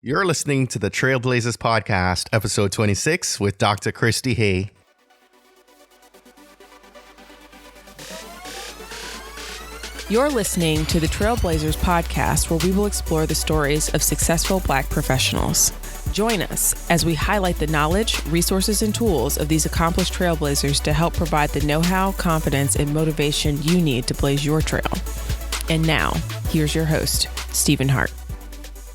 You're listening to the Trailblazers Podcast, episode 26 with Dr. Christi Hay. You're listening to the Trailblazers Podcast, where we will explore the stories of successful Black professionals. Join us as we highlight the knowledge, resources, and tools of these accomplished trailblazers to help provide the know-how, confidence, and motivation you need to blaze your trail. And now, here's your host, Stephen Hart.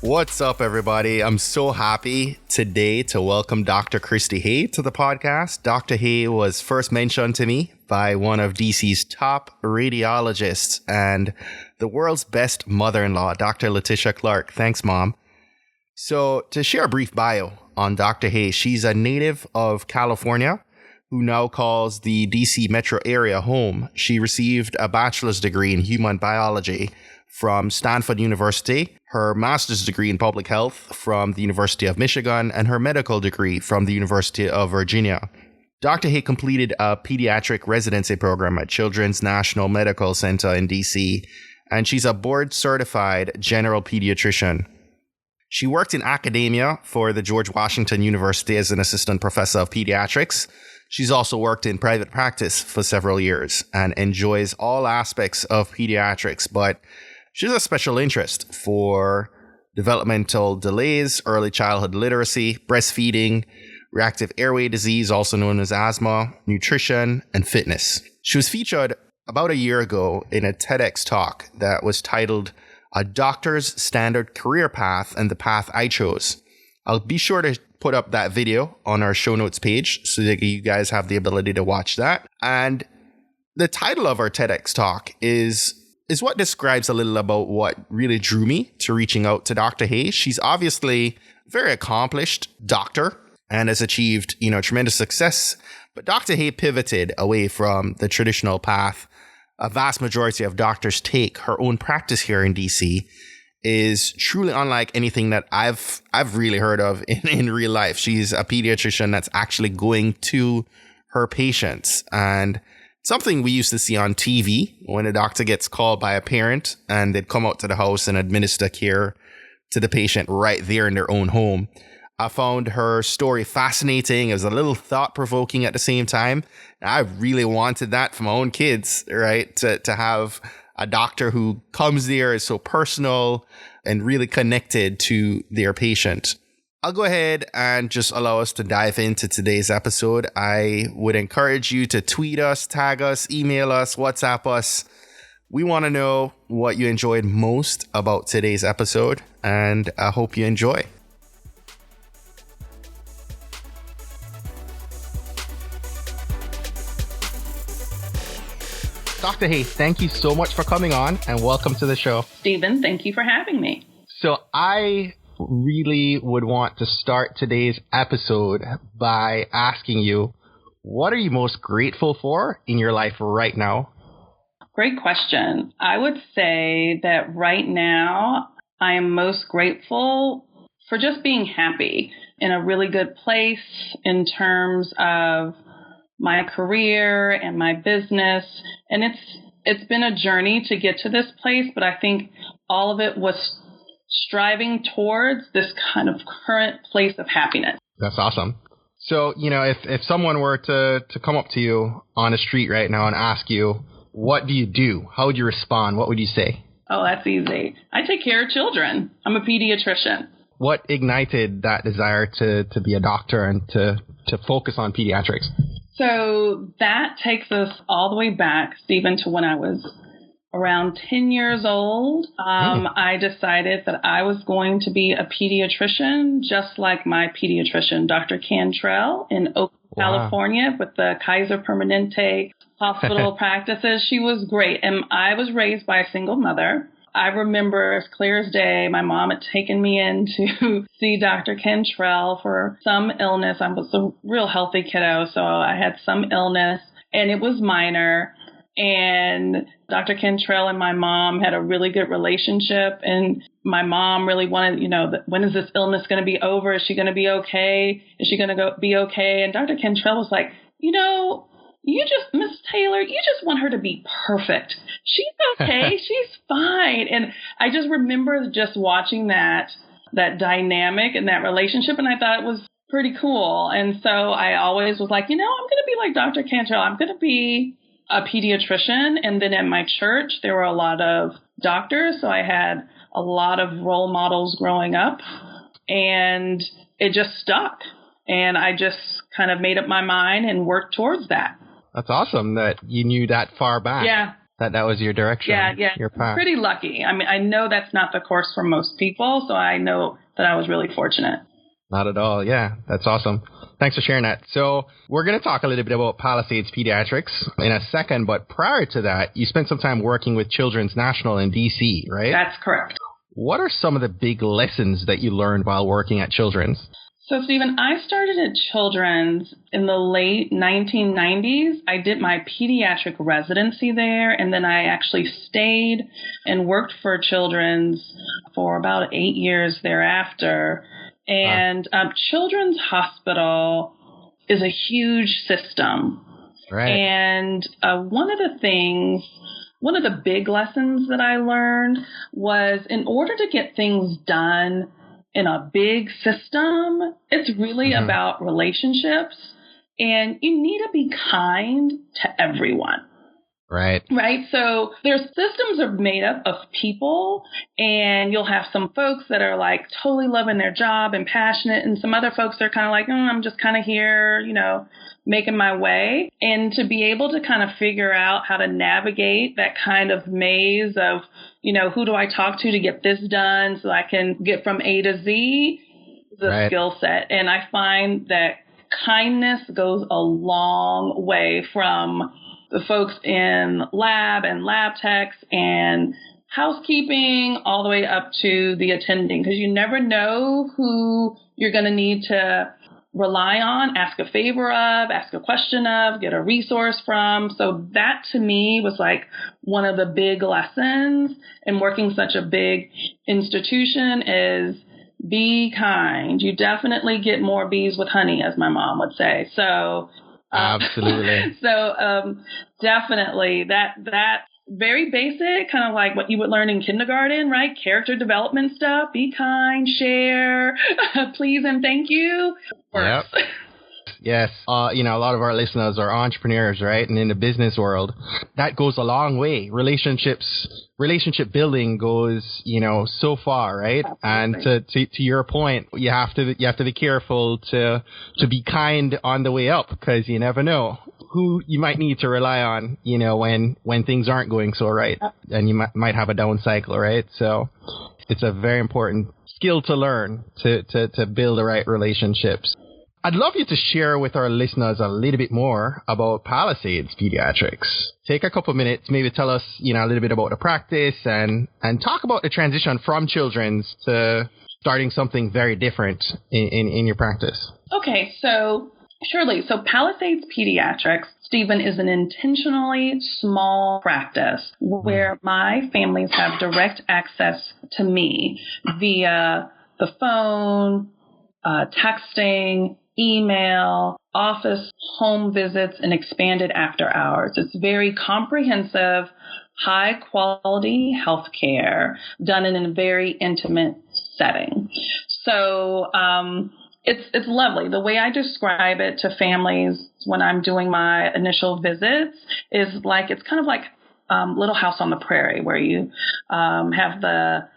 What's up, everybody? I'm so happy today to welcome Dr. Christi Hay to the podcast. Dr. Hay was first mentioned to me by one of DC's top radiologists and the world's best mother-in-law, Dr. Letitia Clark. Thanks, Mom. So to share a brief bio on Dr. Hay, she's a native of California who now calls the DC metro area home. She received a bachelor's degree in human biology from Stanford University, her master's degree in public health from the University of Michigan, and her medical degree from the University of Virginia. Dr. Hay completed a pediatric residency program at Children's National Medical Center in DC, and she's a board-certified general pediatrician. She worked in academia for the George Washington University as an assistant professor of pediatrics. She's also worked in private practice for several years and enjoys all aspects of pediatrics, but she has a special interest for developmental delays, early childhood literacy, breastfeeding, reactive airway disease, also known as asthma, nutrition, and fitness. She was featured about a year ago in a TEDx talk that was titled "A Doctor's Standard Career Path and the Path I Chose." I'll be sure to put up that video on our show notes page so that you guys have the ability to watch that. And the title of our TEDx talk is what describes a little about what really drew me to reaching out to Dr. Hay. She's obviously a very accomplished doctor and has achieved, tremendous success. But Dr. Hay pivoted away from the traditional path a vast majority of doctors take. Her own practice here in DC is truly unlike anything that I've really heard of in real life. She's a pediatrician that's actually going to her patients, and something we used to see on TV when a doctor gets called by a parent and they'd come out to the house and administer care to the patient right there in their own home. I found her story fascinating. It was a little thought-provoking at the same time. I really wanted that for my own kids, right? To have a doctor who comes there, is so personal and really connected to their patient. I'll go ahead and just allow us to dive into today's episode. I would encourage you to tweet us, tag us, email us, WhatsApp us. We want to know what you enjoyed most about today's episode, and I hope you enjoy. Dr. Hay, thank you so much for coming on and welcome to the show. Stephen, thank you for having me. So I really would want to start today's episode by asking you, what are you most grateful for in your life right now? Great question. I would say that right now I am most grateful for just being happy, in a really good place in terms of my career and my business. And it's been a journey to get to this place, but I think all of it was striving towards this kind of current place of happiness. That's awesome. So, if someone were to come up to you on the street right now and ask you, what do you do? How would you respond? What would you say? Oh, that's easy. I take care of children. I'm a pediatrician. What ignited that desire to be a doctor and to focus on pediatrics? So that takes us all the way back, Stephen, to when I was around 10 years old. I decided that I was going to be a pediatrician, just like my pediatrician, Dr. Cantrell, in Oakland, California, with the Kaiser Permanente hospital practices. She was great. And I was raised by a single mother. I remember as clear as day, my mom had taken me in to see Dr. Cantrell for some illness. I was a real healthy kiddo, so I had some illness, and it was minor. And Dr. Cantrell and my mom had a really good relationship, and my mom really wanted, when is this illness going to be over? Is she going to be okay? Is she going to be okay? And Dr. Cantrell was like, Miss Taylor, you just want her to be perfect. She's okay. She's fine. And I just remember just watching that that dynamic and that relationship. And I thought it was pretty cool. And so I always was like, I'm going to be like Dr. Cantrell. I'm going to be a pediatrician. And then at my church, there were a lot of doctors. So I had a lot of role models growing up, and it just stuck. And I just kind of made up my mind and worked towards that. That's awesome that you knew that far back. Yeah. That was your direction. Yeah. Your path. Pretty lucky. I mean, I know that's not the course for most people, so I know that I was really fortunate. Not at all. Yeah, that's awesome. Thanks for sharing that. So we're going to talk a little bit about Palisades Pediatrics in a second, but prior to that, you spent some time working with Children's National in D.C., right? That's correct. What are some of the big lessons that you learned while working at Children's? So, Stephen, I started at Children's in the late 1990s. I did my pediatric residency there, and then I actually stayed and worked for Children's for about 8 years thereafter. And Children's Hospital is a huge system. Right. And one of the big lessons that I learned was in order to get things done in a big system, it's really about relationships, and you need to be kind to everyone. Right. Right. So their systems are made up of people, and you'll have some folks that are like totally loving their job and passionate, and some other folks that are kind of like, I'm just kind of here, making my way. And to be able to kind of figure out how to navigate that kind of maze of, who do I talk to get this done so I can get from A to Z is a skill set. And I find that kindness goes a long way from the folks in lab and lab techs and housekeeping all the way up to the attending, because you never know who you're going to need to rely on, ask a favor of, ask a question of, get a resource from. So that to me was like one of the big lessons in working such a big institution is be kind. You definitely get more bees with honey, as my mom would say. So absolutely. So definitely that very basic, kind of like what you would learn in kindergarten, right? Character development stuff. Be kind, share, please and thank you. Yep. Yes. A lot of our listeners are entrepreneurs, right? And in the business world, that goes a long way. Relationship building goes, so far, right? Absolutely. And to your point, you have to be careful to be kind on the way up, because you never know who you might need to rely on, when things aren't going so right, and you might have a down cycle, right? So it's a very important skill to learn to build the right relationships. I'd love you to share with our listeners a little bit more about Palisades Pediatrics. Take a couple minutes, maybe tell us, a little bit about the practice and talk about the transition from Children's to starting something very different in your practice. Okay, so surely. So Palisades Pediatrics, Stephen, is an intentionally small practice where my families have direct access to me via the phone, texting, email, office, home visits, and expanded after hours. It's very comprehensive, high quality healthcare done in a very intimate setting. So it's lovely. The way I describe it to families when I'm doing my initial visits is like, it's kind of like Little House on the Prairie, where you have the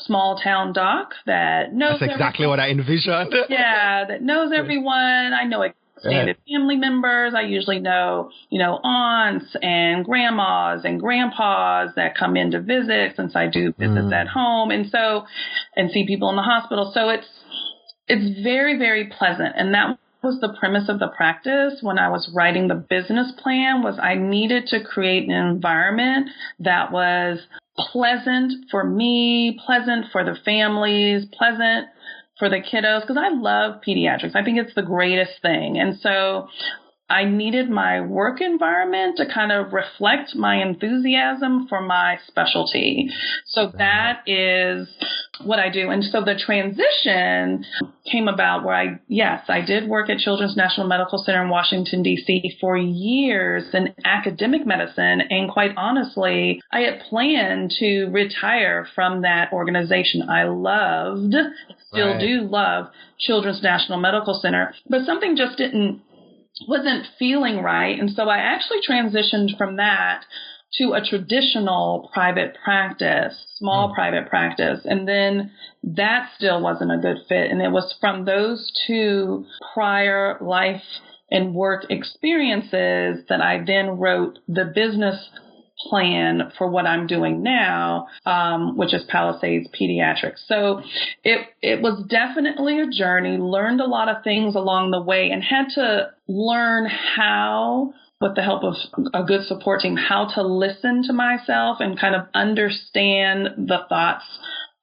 small town doc that knows. That's exactly what I envisioned. Yeah, that knows everyone. I know extended family members. I usually know, aunts and grandmas and grandpas that come in to visit, since I do visits at home, and see people in the hospital. So it's very, very pleasant. And that was the premise of the practice when I was writing the business plan, was I needed to create an environment that was pleasant for me, pleasant for the families, pleasant for the kiddos, because I love pediatrics. I think it's the greatest thing. And so I needed my work environment to kind of reflect my enthusiasm for my specialty. So that is what I do. And so the transition came about where I did work at Children's National Medical Center in Washington, D.C. for years in academic medicine. And quite honestly, I had planned to retire from that organization. I loved, still do love Children's National Medical Center, but something just wasn't feeling right. And so I actually transitioned from that to a traditional private practice, small private practice. And then that still wasn't a good fit. And it was from those two prior life and work experiences that I then wrote the business plan for what I'm doing now, which is Palisades Pediatrics. So it was definitely a journey, learned a lot of things along the way, and had to learn how, with the help of a good support team, how to listen to myself and kind of understand the thoughts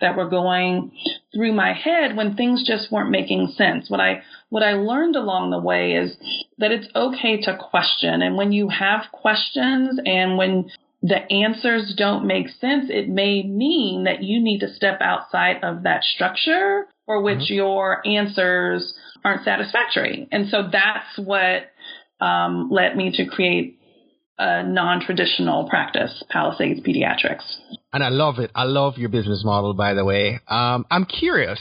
that were going through my head when things just weren't making sense. What I learned along the way is that it's okay to question. And when you have questions and when the answers don't make sense, it may mean that you need to step outside of that structure for which your answers aren't satisfactory. And so that's what led me to create a non-traditional practice, Palisades Pediatrics. And I love it. I love your business model, by the way. I'm curious,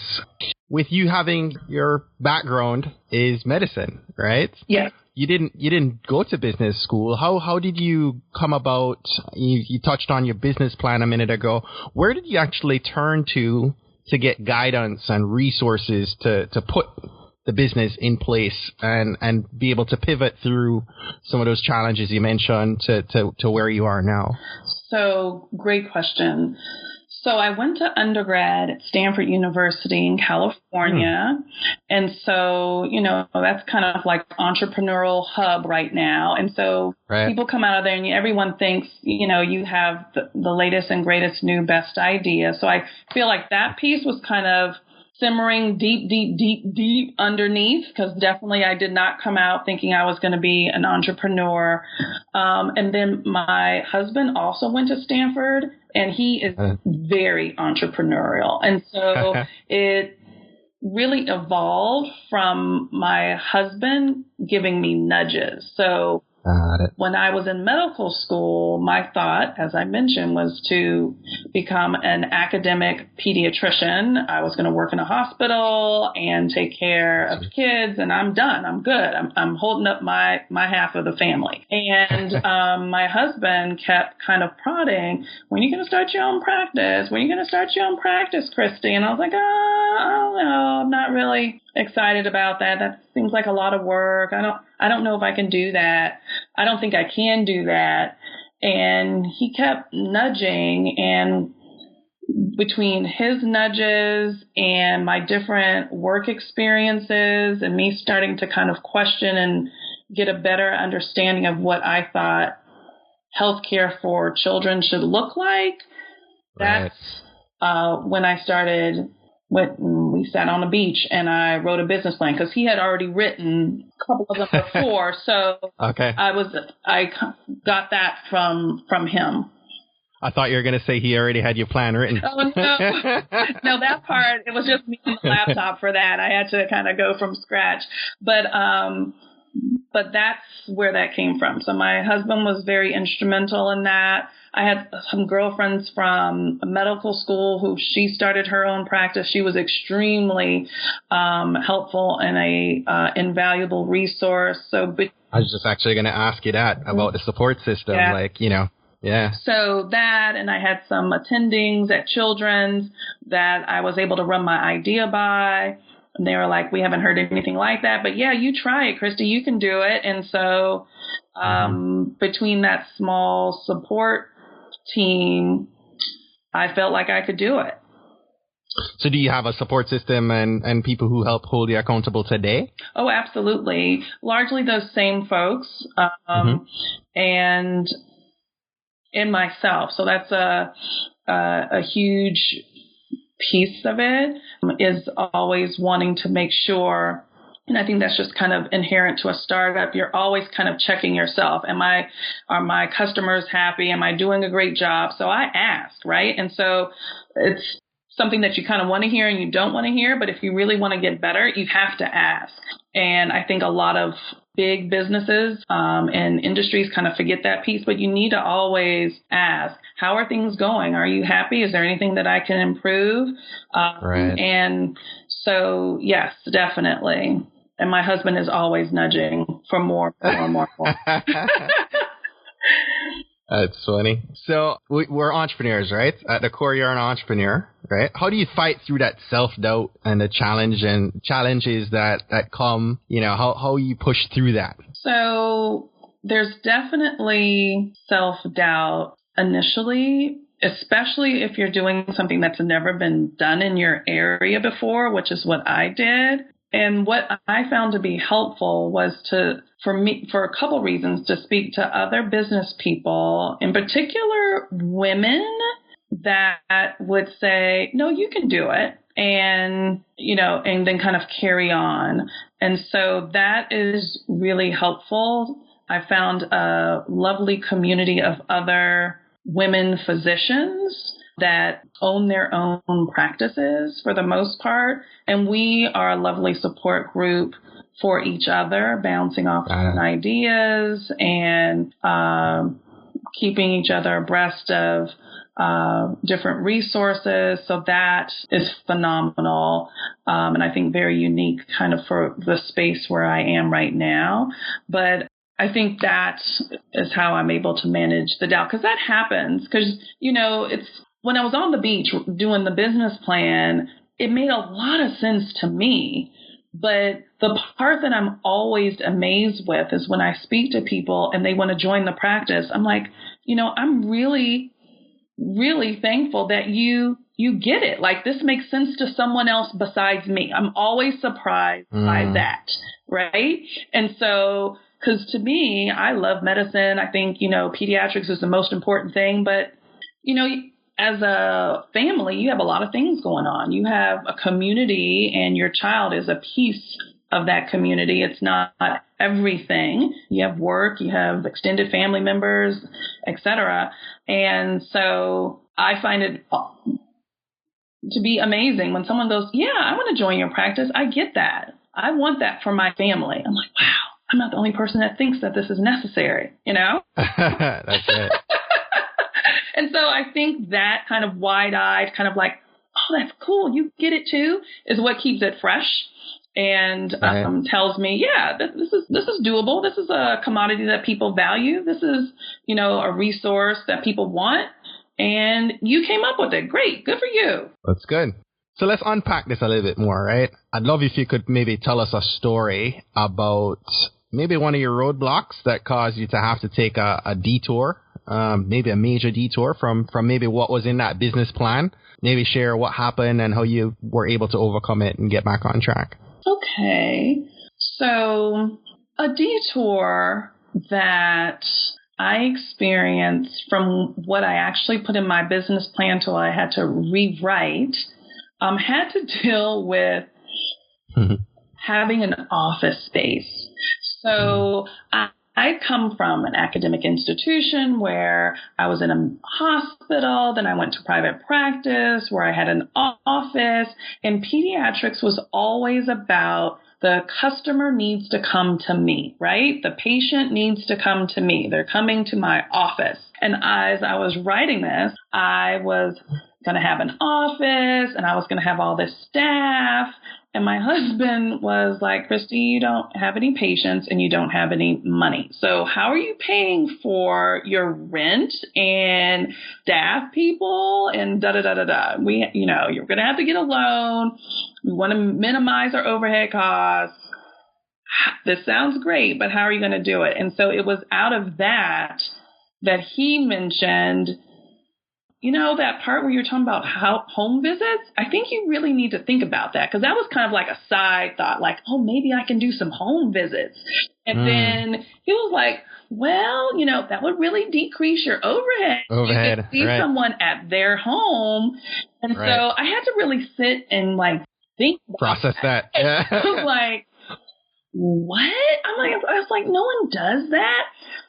with you having your background is medicine, right? Yeah. You didn't go to business school. How did you come about? You touched on your business plan a minute ago. Where did you actually turn to get guidance and resources to put the business in place and be able to pivot through some of those challenges you mentioned to where you are now? So, great question. So I went to undergrad at Stanford University in California. And so, that's kind of like entrepreneurial hub right now. And so people come out of there and everyone thinks, you have the latest and greatest new best idea. So I feel like that piece was kind of simmering deep underneath, because definitely I did not come out thinking I was going to be an entrepreneur. And then my husband also went to Stanford, and he is very entrepreneurial. And so it really evolved from my husband giving me nudges. So when I was in medical school, my thought, as I mentioned, was to become an academic pediatrician. I was going to work in a hospital and take care of kids, and I'm done. I'm good. I'm holding up my half of the family. And my husband kept kind of prodding, when are you going to start your own practice? When are you going to start your own practice, Christi? And I was like, I don't know. I'm not really excited about that. That seems like a lot of work. I don't know if I can do that. I don't think I can do that. And he kept nudging, and between his nudges and my different work experiences and me starting to kind of question and get a better understanding of what I thought healthcare for children should look like, that's when I started. We sat on the beach and I wrote a business plan, because he had already written a couple of them before. So I got that from him. I thought you were going to say he already had your plan written. Oh, no. No, that part, it was just me on the laptop for that. I had to kind of go from scratch. But that's where that came from. So my husband was very instrumental in that. I had some girlfriends from medical school who she started her own practice. She was extremely helpful and a invaluable resource. So I was just actually going to ask you that about the support system, So that, and I had some attendings at Children's that I was able to run my idea by. And they were like, we haven't heard anything like that. But yeah, you try it, Christi. You can do it. And so between that small support team, I felt like I could do it. So do you have a support system and people who help hold you accountable today? Oh, absolutely. Largely those same folks and in myself. So that's a huge piece of it, is always wanting to make sure And I think that's just kind of inherent to a startup. You're always kind of checking yourself. Are my customers happy? Am I doing a great job? So I ask, right? And so it's something that you kind of want to hear and you don't want to hear. But if you really want to get better, you have to ask. And I think a lot of big businesses and industries kind of forget that piece, but you need to always ask, how are things going? Are you happy? Is there anything that I can improve? Right. And so, yes, definitely. And my husband is always nudging for more. That's funny. So we're entrepreneurs, right? At the core, you're an entrepreneur, right? How do you fight through that self-doubt and the challenges that come, how you push through that? So there's definitely self-doubt initially, especially if you're doing something that's never been done in your area before, which is what I did. And what I found to be helpful was for a couple reasons, to speak to other business people, in particular women, that would say, no, you can do it. And, and then kind of carry on. And so that is really helpful. I found a lovely community of other women physicians that own their own practices for the most part. And we are a lovely support group for each other, bouncing off ideas and keeping each other abreast of different resources. So that is phenomenal. And I think very unique kind of for the space where I am right now. But I think that is how I'm able to manage the doubt, because that happens. Because, it's when I was on the beach doing the business plan, it made a lot of sense to me. But the part that I'm always amazed with is when I speak to people and they want to join the practice, I'm like, I'm really, really thankful that you get it. Like, this makes sense to someone else besides me. I'm always surprised by that. Right. And so, because to me, I love medicine. I think, pediatrics is the most important thing. But, as a family, you have a lot of things going on. You have a community, and your child is a piece of that community. It's not everything. You have work, you have extended family members, etc. And so I find it to be amazing when someone goes, yeah, I want to join your practice. I get that. I want that for my family. I'm like, wow, I'm not the only person that thinks that this is necessary, That's it. And so I think that kind of wide-eyed, kind of like, oh, that's cool, you get it too, is what keeps it fresh and tells me, yeah, this is doable. This is a commodity that people value. This is, a resource that people want. And you came up with it. Great. Good for you. That's good. So let's unpack this a little bit more, right? I'd love if you could maybe tell us a story about maybe one of your roadblocks that caused you to have to take a detour, maybe a major detour from maybe what was in that business plan. Maybe share what happened and how you were able to overcome it and get back on track. Okay. So a detour that I experienced from what I actually put in my business plan till I had to rewrite had to deal with having an office space. So I come from an academic institution where I was in a hospital, then I went to private practice where I had an office, and pediatrics was always about the customer needs to come to me, right? The patient needs to come to me. They're coming to my office. And as I was writing this, I was going to have an office and I was going to have all this staff. And my husband was like, Christi, you don't have any patients and you don't have any money. So how are you paying for your rent and staff people and da-da-da-da-da? You're going to have to get a loan. We want to minimize our overhead costs. This sounds great, but how are you going to do it? And so it was out of that he mentioned, that part where you're talking about how home visits, I think you really need to think about that, because that was kind of like a side thought, like, oh, maybe I can do some home visits. And then he was like, well, that would really decrease your overhead. You could see someone at their home. And so I had to really sit and think about process that. I was like, what? I was like, no one does that.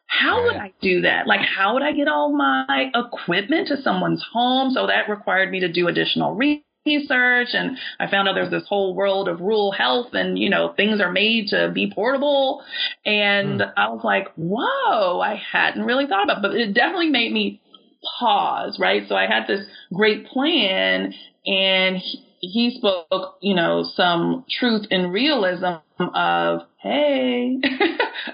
How would I do that? Like, how would I get all my equipment to someone's home? So that required me to do additional research. And I found out there's this whole world of rural health and, things are made to be portable. And I was like, whoa, I hadn't really thought about it, but it definitely made me pause, right? So I had this great plan, and he spoke, some truth and realism of, hey,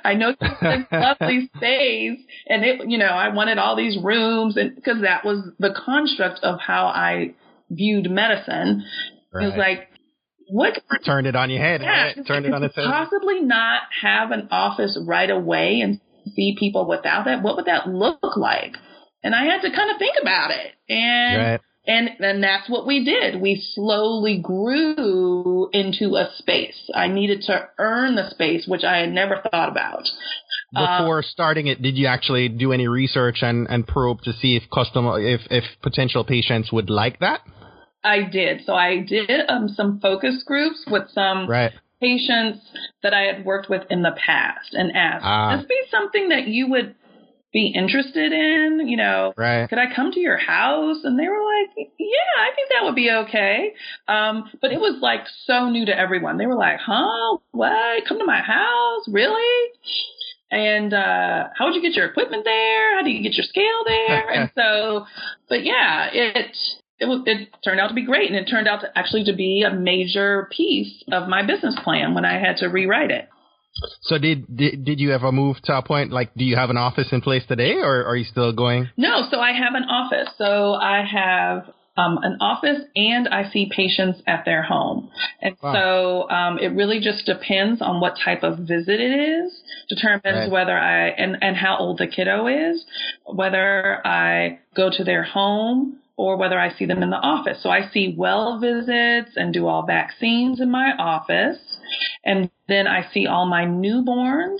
I know you have this lovely space, and I wanted all these rooms, and because that was the construct of how I viewed medicine. Right. It was like, what? Turned it on your head. Yeah, right? Turned it on its head. Possibly not have an office right away and see people without that. What would that look like? And I had to kind of think about it. And that's what we did. We slowly grew into a space. I needed to earn the space, which I had never thought about. Before starting it, did you actually do any research and probe to see if potential patients would like that? I did. So I did some focus groups with some patients that I had worked with in the past and asked, would this be something that you would be interested in? Could I come to your house? And they were like, yeah, I think that would be okay. But it was like so new to everyone. They were like, huh? What? Come to my house? Really? And how would you get your equipment there? How do you get your scale there? And so, but yeah, it turned out to be great. And it turned out to be a major piece of my business plan when I had to rewrite it. So did you ever move to a point, like, do you have an office in place today, or are you still going? No, so I have an office. So I have an office, and I see patients at their home. And so it really just depends on what type of visit it is, determines whether and how old the kiddo is, whether I go to their home or whether I see them in the office. So I see well visits and do all vaccines in my office. And then I see all my newborns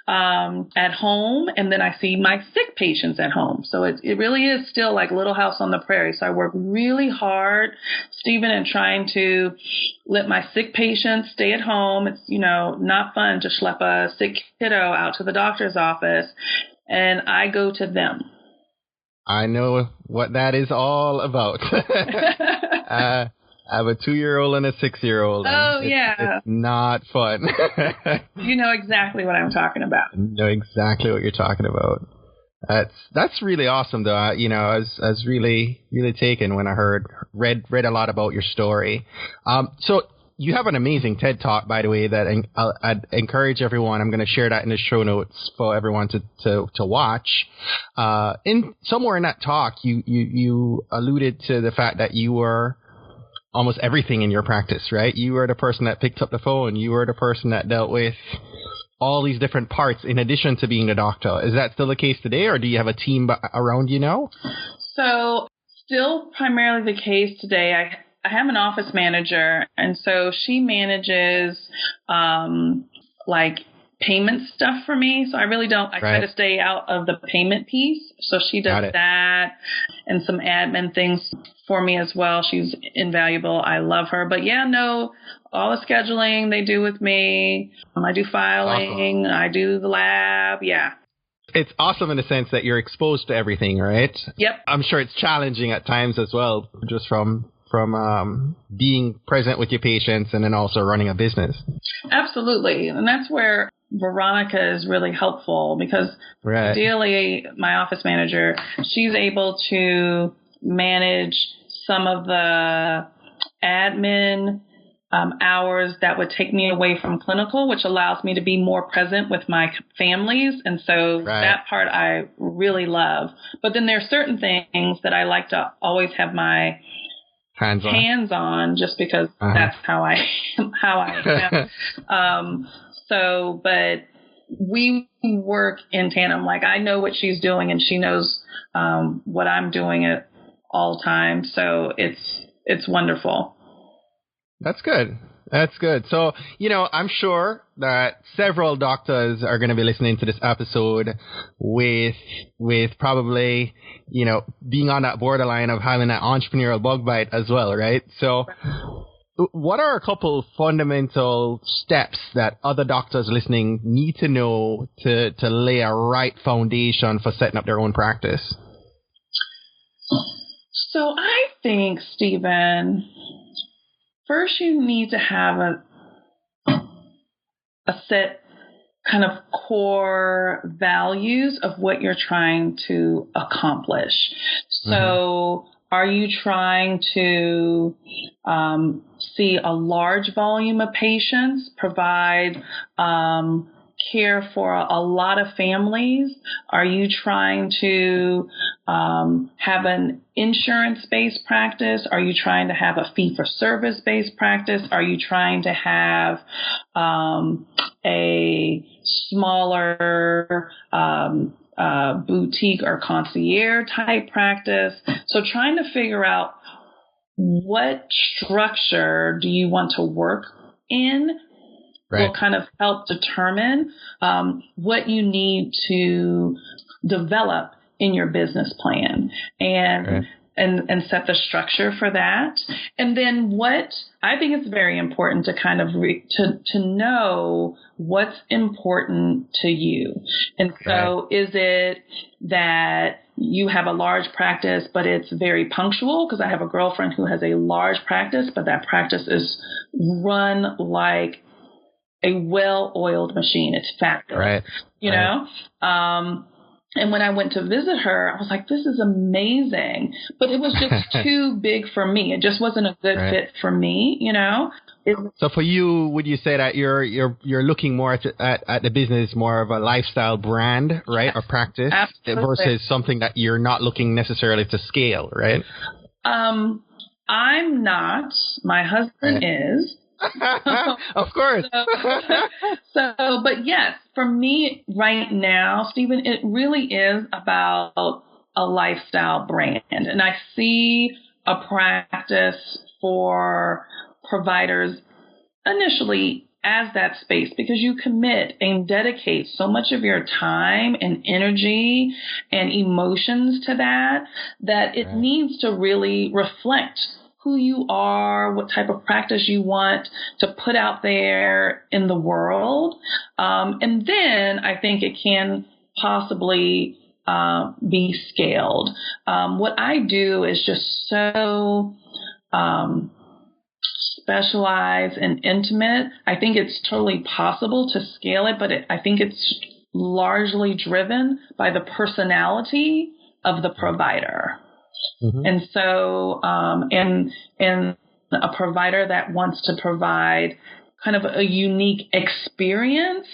at home. And then I see my sick patients at home. So it really is still like Little House on the Prairie. So I work really hard, Stephen, in trying to let my sick patients stay at home. It's, not fun to schlep a sick kiddo out to the doctor's office. And I go to them. I know what that is all about. I have a 2-year-old and a 6-year-old. Oh, yeah. It's not fun. You know exactly what I'm talking about. I know exactly what you're talking about. That's really awesome, though. I was really, really taken when I read a lot about your story. So you have an amazing TED Talk, by the way, that I'd encourage everyone. I'm going to share that in the show notes for everyone to watch. Somewhere in that talk, you alluded to the fact that you were almost everything in your practice, right? You were the person that picked up the phone. You were the person that dealt with all these different parts in addition to being the doctor. Is that still the case today, or do you have a team around you now? So still primarily the case today. I have an office manager, and so she manages like payment stuff for me. So I really don't, I try to stay out of the payment piece. So she does that and some admin things for me as well. She's invaluable. I love her. But yeah, no, all the scheduling they do with me. I do filing. Awesome. I do the lab. Yeah. It's awesome in the sense that you're exposed to everything, right? Yep. I'm sure it's challenging at times as well, just from being present with your patients and then also running a business. Absolutely. And that's where Veronica is really helpful, because ideally my office manager, she's able to manage some of the admin hours that would take me away from clinical, which allows me to be more present with my families. And so that part I really love. But then there are certain things that I like to always have my hands on, just because that's how I am. But we work in tandem. Like, I know what she's doing and she knows what I'm doing at all times. So it's wonderful. That's good. That's good. So, I'm sure that several doctors are going to be listening to this episode with probably, being on that borderline of having that entrepreneurial bug bite as well, right? So what are a couple fundamental steps that other doctors listening need to know to lay a right foundation for setting up their own practice? So I think, Stephen, first you need to have a set kind of core values of what you're trying to accomplish. So are you trying to see a large volume of patients, provide care for a lot of families? Are you trying to have an insurance-based practice? Are you trying to have a fee-for-service-based practice? Are you trying to have a smaller boutique or concierge type practice? So trying to figure out what structure do you want to work in will kind of help determine what you need to develop in your business plan and set the structure for that. And then what I think it's very important to kind of to know what's important to you. And so is it that you have a large practice, but it's very punctual? Because I have a girlfriend who has a large practice, but that practice is run like a well-oiled machine. It's fabulous, you know? And when I went to visit her, I was like, this is amazing. But it was just too big for me. It just wasn't a good fit for me, you know? So for you, would you say that you're looking more at the business more of a lifestyle brand, right? Or practice versus something that you're not looking necessarily to scale, right? I'm not. My husband is. Of course. But yes, for me right now, Stephen, it really is about a lifestyle brand. And I see a practice for providers initially as that space, because you commit and dedicate so much of your time and energy and emotions to that it needs to really reflect who you are, what type of practice you want to put out there in the world. And then I think it can possibly be scaled. What I do is just so specialized and intimate. I think it's totally possible to scale it, but I think it's largely driven by the personality of the provider. And so, and a provider that wants to provide kind of a unique experience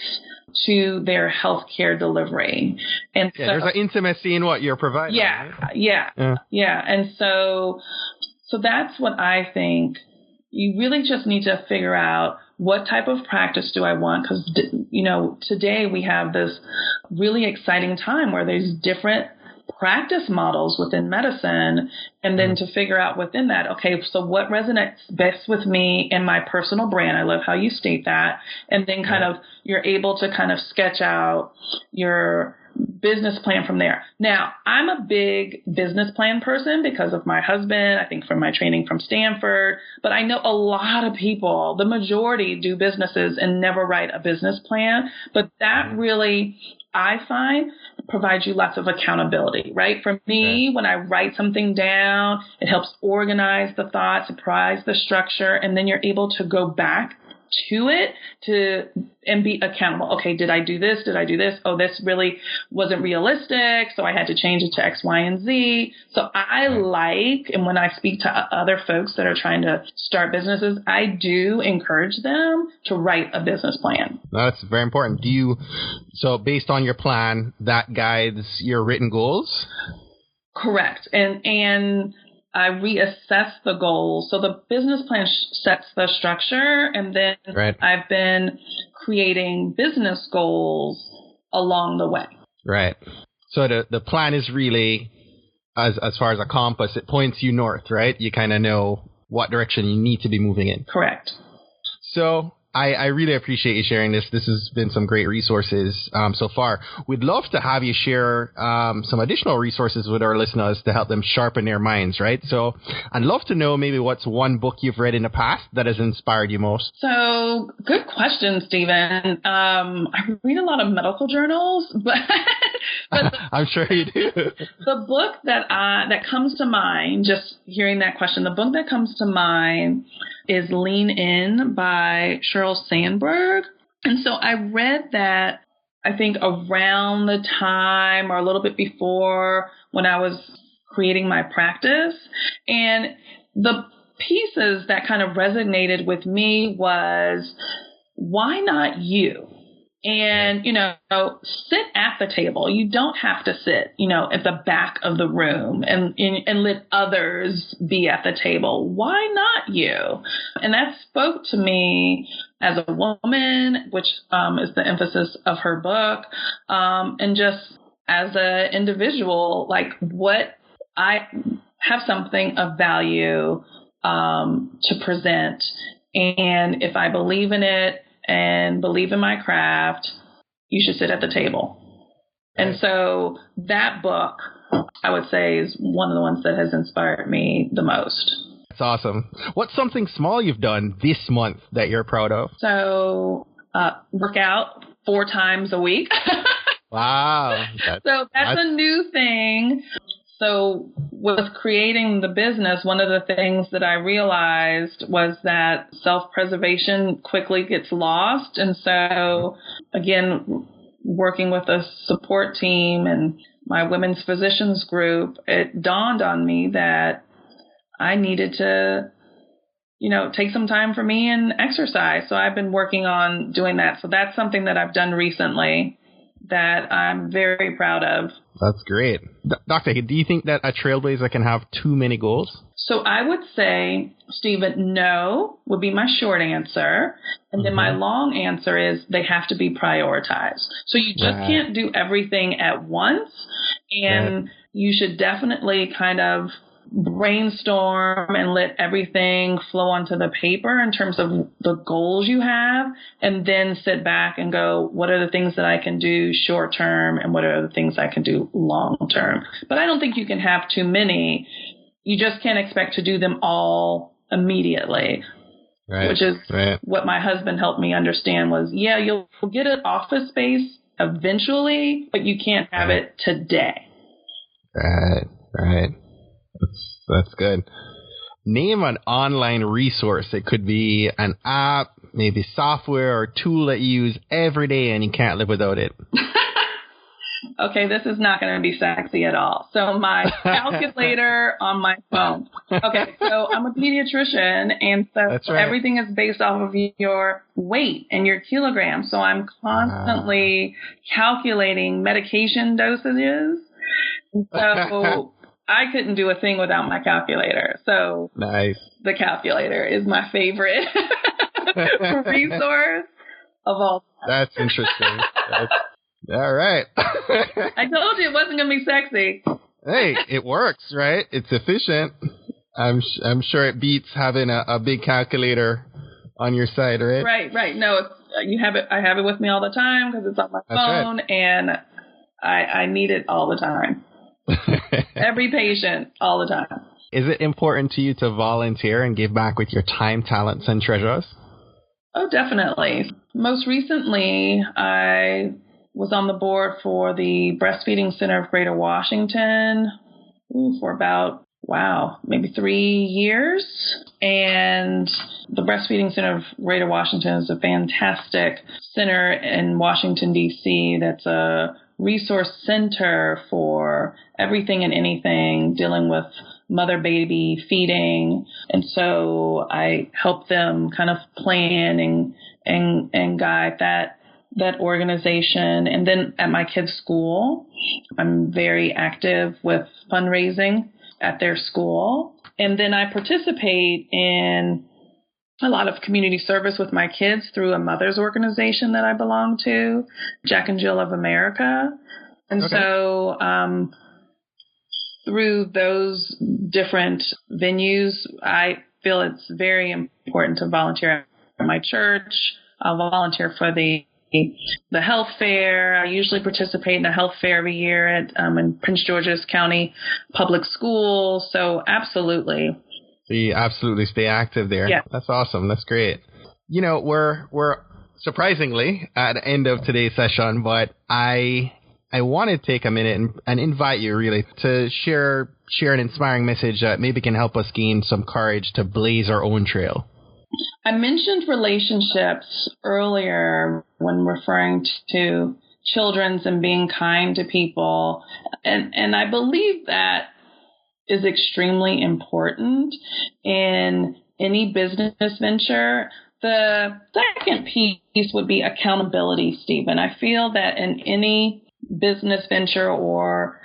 to their healthcare delivery. And so, there's an intimacy in what you're providing. Yeah. And so that's what I think. You really just need to figure out what type of practice do I want? Because, you know, today we have this really exciting time where there's different practice models within medicine, and then to figure out within that, okay, so what resonates best with me and my personal brand? I love how you state that. And then kind of you're able to kind of sketch out your business plan from there. Now, I'm a big business plan person because of my husband, I think from my training from Stanford, but I know a lot of people, the majority do businesses and never write a business plan, but that really, I find, provides you lots of accountability, right? For me, when I write something down, it helps organize the thoughts, apprise the structure, and then you're able to go back to it and be accountable. Okay, did I do this? Did I do this? Oh, this really wasn't realistic, so I had to change it to X, Y, and Z. So I like, and when I speak to other folks that are trying to start businesses, I do encourage them to write a business plan. That's very important. So based on your plan, that guides your written goals? Correct. And I reassess the goals. So the business plan sets the structure, and then I've been creating business goals along the way. Right. So the plan is really, as far as a compass, it points you north, right? You kind of know what direction you need to be moving in. Correct. So I really appreciate you sharing this. This has been some great resources so far. We'd love to have you share some additional resources with our listeners to help them sharpen their minds, right? So I'd love to know maybe what's one book you've read in the past that has inspired you most. So good question, Stephen. I read a lot of medical journals, but I'm sure you do. The book that comes to mind, just hearing that question, the book that comes to mind is Lean In by Sheryl Sandberg. And so I read that, I think, around the time or a little bit before when I was creating my practice. And the pieces that kind of resonated with me was, why not you? And, sit at the table. You don't have to sit, at the back of the room and let others be at the table. Why not you? And that spoke to me as a woman, which is the emphasis of her book, and just as an individual, like what I have something of value to present. And if I believe in it, and believe in my craft, you should sit at the table. And so that book, I would say, is one of the ones that has inspired me the most. That's awesome. What's something small you've done this month that you're proud of? So work out 4 times a week. Wow. That's a new thing. So with creating the business, one of the things that I realized was that self-preservation quickly gets lost. And so, again, working with a support team and my women's physicians group, it dawned on me that I needed to, take some time for me and exercise. So I've been working on doing that. So that's something that I've done recently that I'm very proud of. That's great. Dr. Hay, do you think that a trailblazer can have too many goals? So I would say, Stephen, no would be my short answer. And then my long answer is they have to be prioritized. So you just can't do everything at once. And you should definitely kind of brainstorm and let everything flow onto the paper in terms of the goals you have, and then sit back and go, what are the things that I can do short term and what are the things I can do long term? But I don't think you can have too many. You just can't expect to do them all immediately, which is what my husband helped me understand was, you'll get an office space eventually, but you can't have it today. Right. That's good. Name an online resource. It could be an app, maybe software or tool that you use every day and you can't live without it. Okay, this is not going to be sexy at all. So my calculator on my phone. Okay, so I'm a pediatrician, and so everything is based off of your weight and your kilograms. So I'm constantly calculating medication dosages. So I couldn't do a thing without my calculator. So the calculator is my favorite resource of all time. That's interesting. All right. I told you it wasn't going to be sexy. Hey, it works, right? It's efficient. I'm sure it beats having a big calculator on your side, right? Right. No, you have it. I have it with me all the time because it's on my phone, and I need it all the time. Every patient, all the time. Is it important to you to volunteer and give back with your time, talents, and treasures? Oh, definitely. Most recently, I was on the board for the Breastfeeding Center of Greater Washington for about, maybe 3 years. And the Breastfeeding Center of Greater Washington is a fantastic center in Washington, D.C. that's a resource center for everything and anything dealing with mother-baby feeding. And so I help them kind of plan and guide that organization. And then at my kids' school, I'm very active with fundraising at their school. And then I participate in a lot of community service with my kids through a mother's organization that I belong to, Jack and Jill of America. And so through those different venues, I feel it's very important to volunteer at my church, volunteer for the health fair. I usually participate in a health fair every year at in Prince George's County Public Schools. So absolutely. So you absolutely stay active there. Yeah. That's awesome. That's great. You know, we're surprisingly at the end of today's session, but I want to take a minute and invite you really to share an inspiring message that maybe can help us gain some courage to blaze our own trail. I mentioned relationships earlier when referring to children's and being kind to people. And I believe that is extremely important in any business venture. The second piece would be accountability, Stephen. I feel that in any business venture or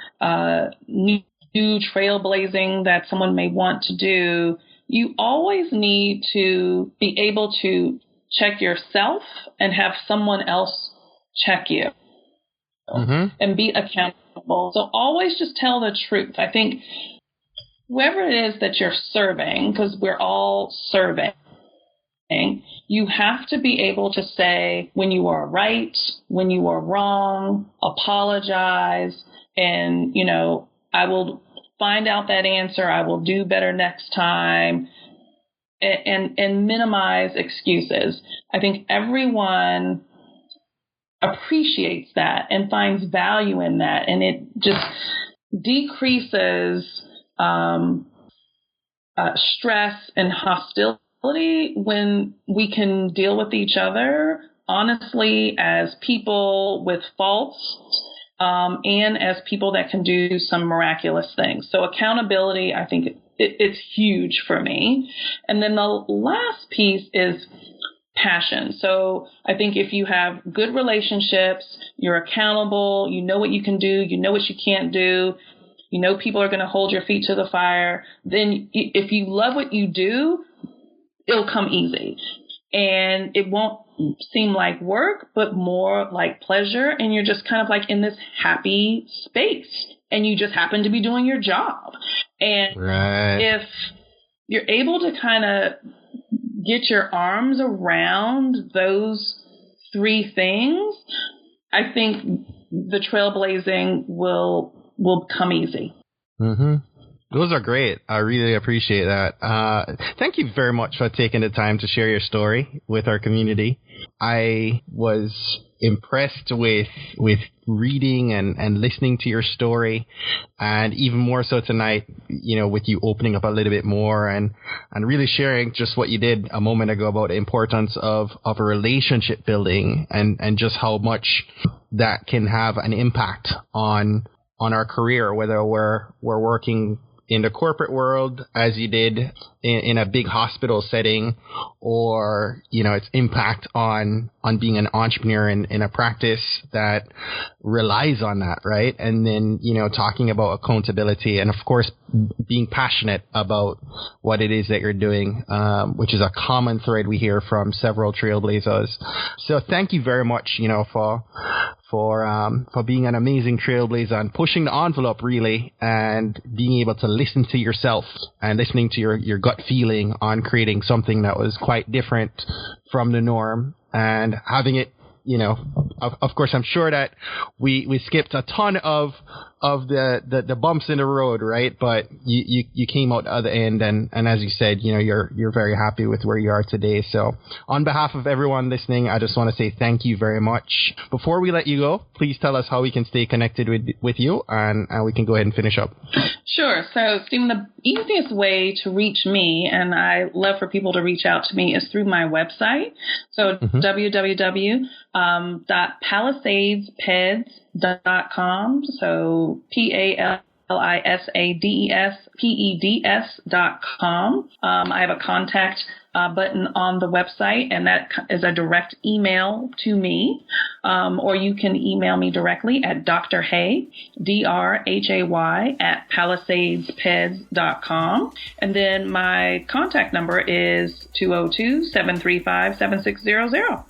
new trailblazing that someone may want to do, you always need to be able to check yourself and have someone else check you and be accountable. So always just tell the truth. I think whoever it is that you're serving, because we're all serving, you have to be able to say when you are right, when you are wrong, apologize, and, you know, I will find out that answer. I will do better next time, and minimize excuses. I think everyone appreciates that and finds value in that, and it just decreases stress and hostility when we can deal with each other honestly as people with faults, and as people that can do some miraculous things. So accountability, I think it's huge for me. And then the last piece is passion. So I think if you have good relationships, you're accountable, you know what you can do, you know what you can't do, you know people are going to hold your feet to the fire, then if you love what you do, it'll come easy. And it won't seem like work, but more like pleasure. And you're just kind of like in this happy space and you just happen to be doing your job. And if you're able to kind of get your arms around those three things, I think the trailblazing will come easy. Mm-hmm. Those are great. I really appreciate that. Thank you very much for taking the time to share your story with our community. I was impressed with reading and listening to your story, and even more so tonight, you know, with you opening up a little bit more and really sharing just what you did a moment ago about the importance of a relationship building and just how much that can have an impact on our career, whether we're working in the corporate world, as you did in a big hospital setting, or, you know, its impact on being an entrepreneur in a practice that relies on that, right? And then, you know, talking about accountability and, of course, being passionate about what it is that you're doing, which is a common thread we hear from several trailblazers. So thank you very much, you know, for being an amazing trailblazer and pushing the envelope, really, and being able to listen to yourself and listening to your gut feeling on creating something that was quite different from the norm and having it, you know, of course, I'm sure that we skipped a ton of the bumps in the road, right? But you came out the other end, and as you said, you know, you're very happy with where you are today. So on behalf of everyone listening, I just want to say thank you very much. Before we let you go, please tell us how we can stay connected with you, and we can go ahead and finish up. Sure. So, Stephen, the easiest way to reach me, and I love for people to reach out to me, is through my website. So www.palisadespeds.com. So PALISADESPEDS.com. I have a contact button on the website, and that is a direct email to me. Or you can email me directly at Dr. Hay, DRHAY, at palisadespeds.com. And then my contact number is 202-735-7600.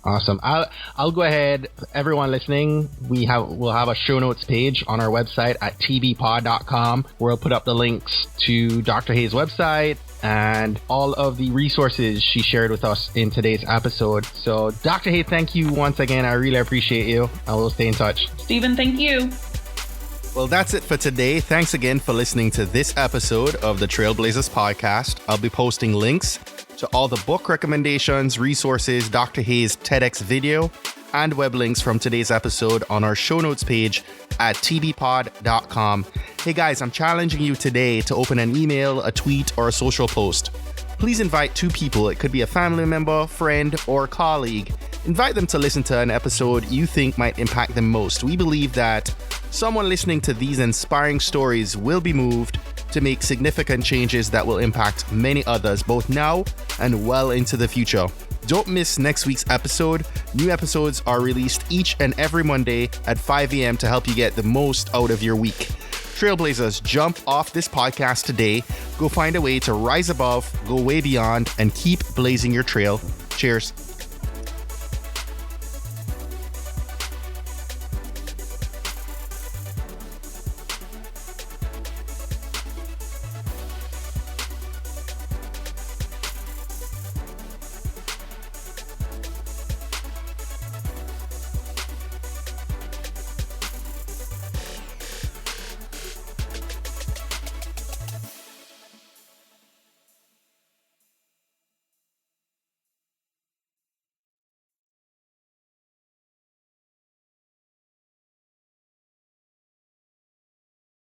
Awesome. I'll go ahead. Everyone listening, we'll have a show notes page on our website at tbpod.com where we'll put up the links to Dr. Hay's website and all of the resources she shared with us in today's episode. So Dr. Hay, thank you once again. I really appreciate you, and we'll stay in touch. Stephen, thank you. Well, that's it for today. Thanks again for listening to this episode of the Trailblazers podcast. I'll be posting links to all the book recommendations, resources, Dr. Hay's TEDx video, and web links from today's episode on our show notes page at tbpod.com. Hey guys, I'm challenging you today to open an email, a tweet, or a social post. Please invite 2 people. It could be a family member, friend, or colleague. Invite them to listen to an episode you think might impact them most. We believe that someone listening to these inspiring stories will be moved to make significant changes that will impact many others, both now and well into the future. Don't miss next week's episode. New episodes are released each and every Monday at 5 a.m. to help you get the most out of your week. Trailblazers, jump off this podcast today. Go find a way to rise above, go way beyond, and keep blazing your trail. Cheers.